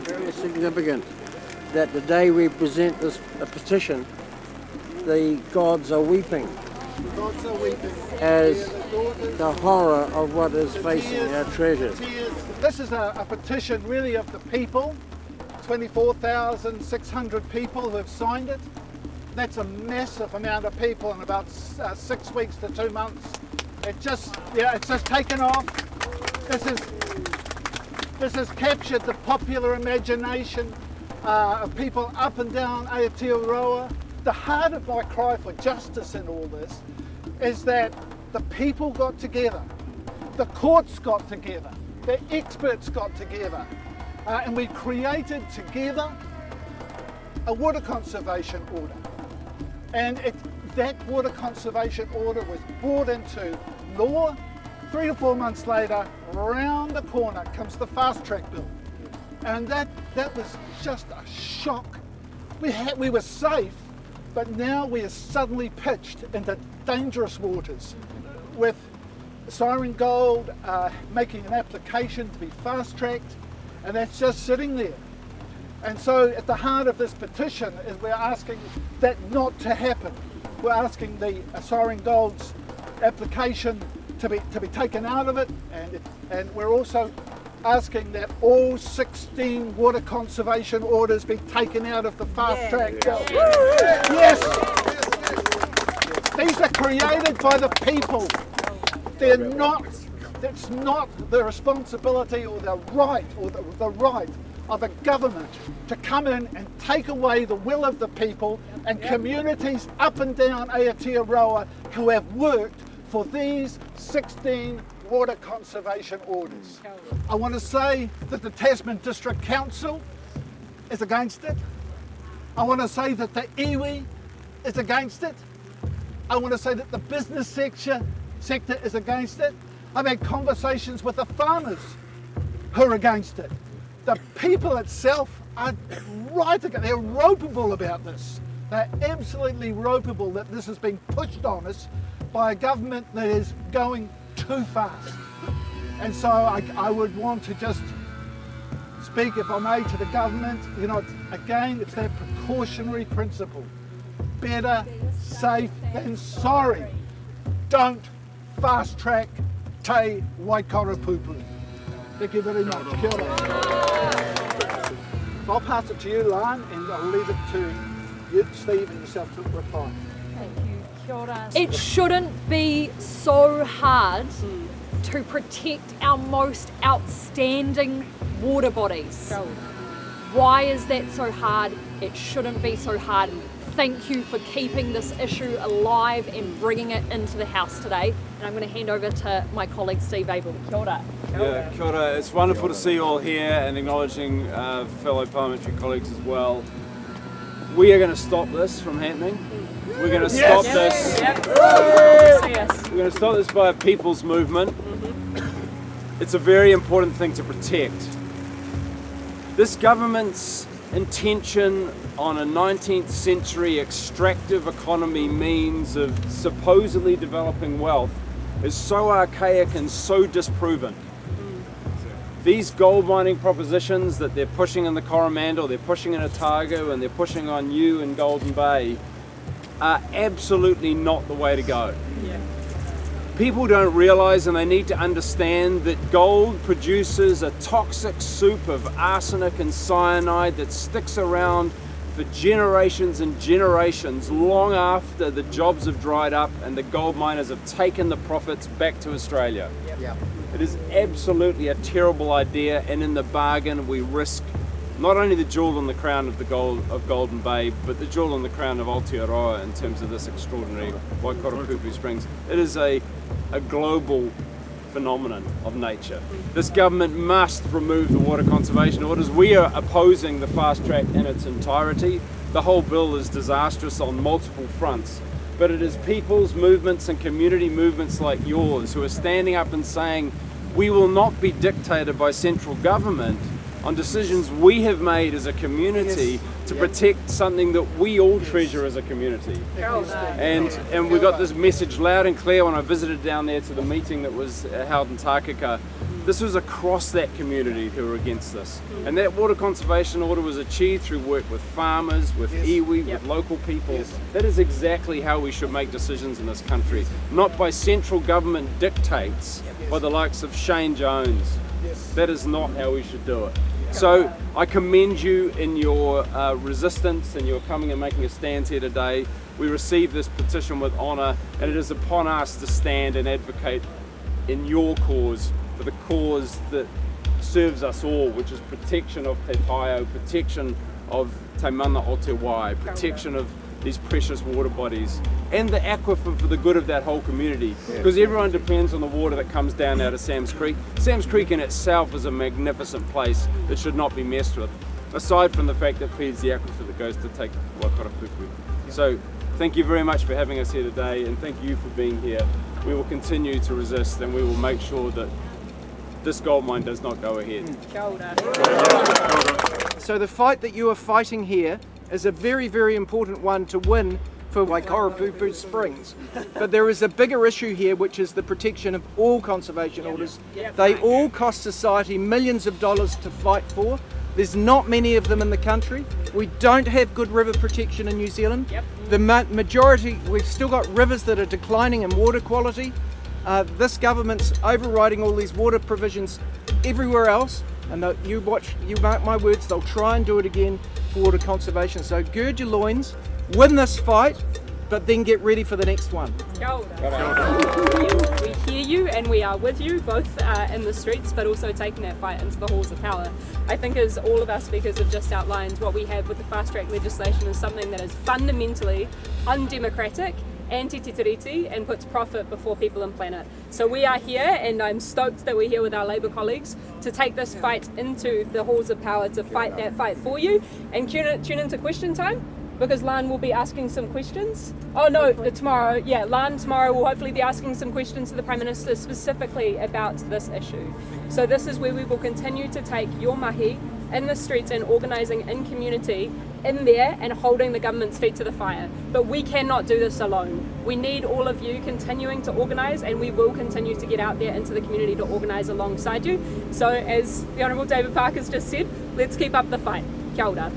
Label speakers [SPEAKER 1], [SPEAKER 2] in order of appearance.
[SPEAKER 1] Very significant that the day we present this petition, the gods are weeping.
[SPEAKER 2] The gods are weeping.
[SPEAKER 1] As the horror of what is facing our treasures.
[SPEAKER 2] This is a petition really of the people, 24,600 people who have signed it. That's a massive amount of people in about 6 weeks to 2 months. It's just taken off. This has captured the popular imagination of people up and down Aotearoa. The heart of my cry for justice in all this is that the people got together, the courts got together, the experts got together, and we created together a water conservation order. And that water conservation order was brought into law. 3 to 4 months later, round the corner comes the fast-track bill. And that was just a shock. We were safe, but now we are suddenly pitched into dangerous waters with Siren Gold making an application to be fast-tracked, and that's just sitting there. And so at the heart of this petition is we're asking that not to happen. We're asking the Siren Gold's application to be taken out of it, and we're also asking that all 16 water conservation orders be taken out of the fast-track bill. Yes! These are created by the people. It's not the responsibility or the right of a government to come in and take away the will of the people and communities up and down Aotearoa who have worked for these 16 water conservation orders. I want to say that the Tasman District Council is against it. I want to say that the iwi is against it. I want to say that the business sector is against it. I've had conversations with the farmers who are against it. The people itself are right against it. They're ropeable about this. They're absolutely ropeable that this is being pushed on us by a government that is going too fast. And so I would want to just speak, if I may, to the government. You know, again, it's that precautionary principle. Better safe than sorry. Don't fast-track Te Waikoropupū. Thank you very much. Kia ora. I'll pass it to you, Lan, and I'll leave it to you, Steve, and yourself to reply.
[SPEAKER 3] Thank you. Kia ora. It shouldn't be so hard to protect our most outstanding water bodies. Why is that so hard? It shouldn't be so hard. Thank you for keeping this issue alive and bringing it into the House today. And I'm going to hand over to my colleague Steve Abel. Kia ora.
[SPEAKER 4] Yeah, kia ora. It's wonderful to see you all here and acknowledging fellow parliamentary colleagues as well. We are going to stop this from happening. We're going to stop this. We're going to stop this by a people's movement. It's a very important thing to protect. This government's intention on a 19th century extractive economy means of supposedly developing wealth is so archaic and so disproven. These gold mining propositions that they're pushing in the Coromandel, they're pushing in Otago, and they're pushing on you in Golden Bay are absolutely not the way to go. People don't realise, and they need to understand, that gold produces a toxic soup of arsenic and cyanide that sticks around for generations and generations long after the jobs have dried up and the gold miners have taken the profits back to Australia. It is absolutely a terrible idea, and in the bargain we risk not only the jewel on the crown of Golden Bay, but the jewel on the crown of Aotearoa in terms of this extraordinary Waikoropupū Springs. It is a global phenomenon of nature. This government must remove the water conservation orders. We are opposing the fast track in its entirety. The whole bill is disastrous on multiple fronts, but it is people's movements and community movements like yours who are standing up and saying, we will not be dictated by central government, on decisions we have made as a community to protect something that we all treasure as a community. And we got this message loud and clear when I visited down there to the meeting that was held in Tākaka. This was across that community who were against this. And that water conservation order was achieved through work with farmers, with iwi, with local people. That is exactly how we should make decisions in this country. Not by central government dictates by the likes of Shane Jones. That is not how we should do it. So I commend you in your resistance and your coming and making a stand here today. We received this petition with honour, and it is upon us to stand and advocate in your cause, for the cause that serves us all, which is protection of Te Taio, protection of Te Mana o Te Wai, protection of these precious water bodies, and the aquifer for the good of that whole community, because everyone depends on the water that comes down out of Sam's Creek. Sam's Creek in itself is a magnificent place that should not be messed with, aside from the fact that it feeds the aquifer that goes to Te Waikoropupū. So thank you very much for having us here today, and thank you for being here. We will continue to resist, and we will make sure that this gold mine does not go ahead.
[SPEAKER 5] So the fight that you are fighting here is a very, very important one to win for Waikoropupū Springs. But there is a bigger issue here, which is the protection of all conservation orders. They all cost society millions of dollars to fight for. There's not many of them in the country. We don't have good river protection in New Zealand. The majority, we've still got rivers that are declining in water quality. This government's overriding all these water provisions everywhere else, and you mark my words, they'll try and do it again for water conservation. So gird your loins, win this fight, but then get ready for the next one.
[SPEAKER 6] We hear you and we are with you, both in the streets but also taking that fight into the halls of power. I think, as all of our speakers have just outlined, what we have with the fast-track legislation is something that is fundamentally undemocratic, anti-te tiriti, and puts profit before people and planet. So we are here, and I'm stoked that we're here with our Labour colleagues to take this fight into the halls of power, to fight that fight for you. And tune into question time, because Lan will be asking some questions. Oh no, tomorrow. Yeah, Lan tomorrow will hopefully be asking some questions to the Prime Minister specifically about this issue. So this is where we will continue to take your mahi in the streets and organising in community in there and holding the government's feet to the fire. But we cannot do this alone. We need all of you continuing to organise, and we will continue to get out there into the community to organise alongside you. So as the Honourable David Parker's just said, let's keep up the fight. Kia ora.